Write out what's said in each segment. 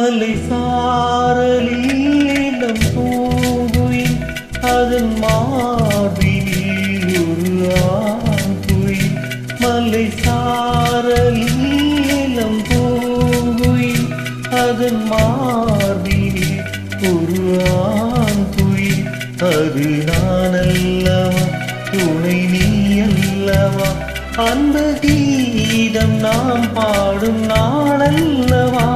மலை சாரலில் நம் பூங்குயில் அதன் மார்பினில் ஒரு ஆண்குயில். மலை சாரலில் நம் பூங்குயில் அதன் மார்பினில் ஒரு ஆண்குயில். அது நான் அல்லவா, துணை நீ அல்லவா, அந்த கீதம் நாம் பாடும் நாளல்லவா.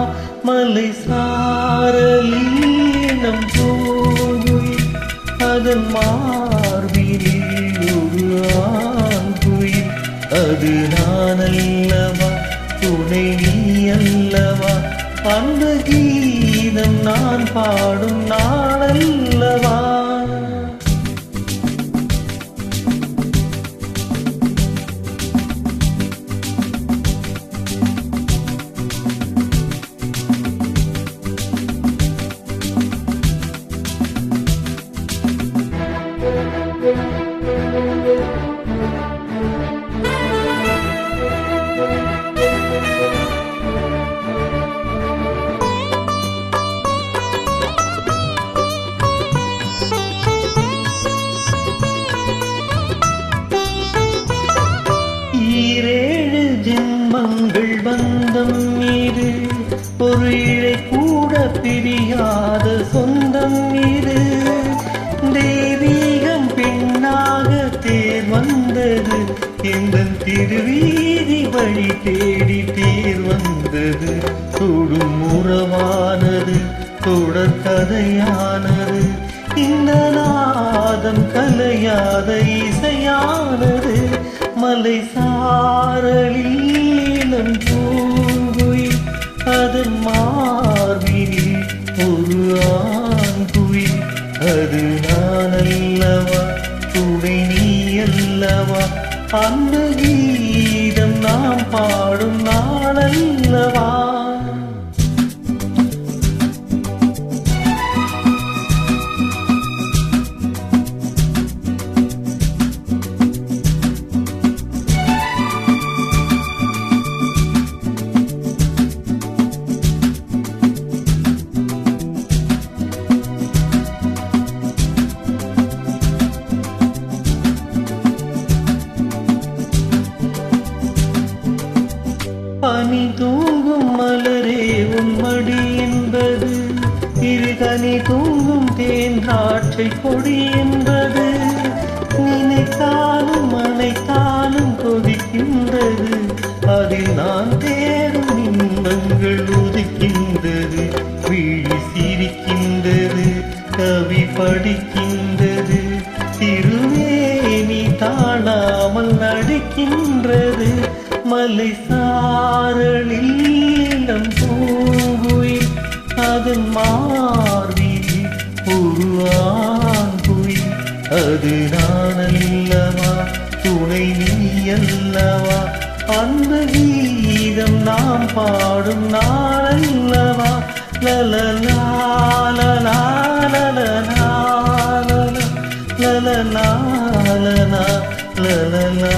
மலை சாரலில் நம் பூங்குயில் அதன் மார்பினில் ஒரு ஆண்குயில். அது நான் அல்லவா, துணை நீ அல்லவா, அந்த கீதம் நான் பாடும் நாளல்லவா. ஈரேழு ஜென்மங்கள் பந்தம் மீது ஒரு இழை கூட பிரியாத சொந்தம் மீது தெய்வீகம் பெண்ணாக தேர் வந்தது. எந்த திருவீதி வழி தேடி தேர் வந்தது. தொடும் உறவானது, தொடர் கதையானது, இந்த நாதம் கலையாத இசையானது. மலை சாரலில் நம் பூங்குயில் அதன் மார்பினில் ஒரு ஆண்குயில். அது நான் அல்லவா, துணை நீ அல்லவா, அந்த கீதம் நாம் பாடும் நாளல்லவா. பனி தூங்கும் மலரே உன்மடி என்பது, இருகனி தூங்கும் தேன் திராட்சை கொடி என்பது. நினைத்தாலும் அனைத்தாலும் கொதிக்கின்றது, அதில் நான் தேடும் இன்பங்கள் உதிக்கின்றது. விழி சிரிக்கின்றது, கவி படிக்கின்றது, திருவேணி தாழாமல் நடிக்கின்றது. மலை சாரலில் நம் பூங்குயில் அதன் மார்பினில் ஒரு ஆண்குயில். அது நான் அல்லவா, துணை நீ அல்லவா, அந்த கீதம் நாம் பாடும் நாளல்லவா. லலலா லலா லலலா லலலா லலலா லலலா.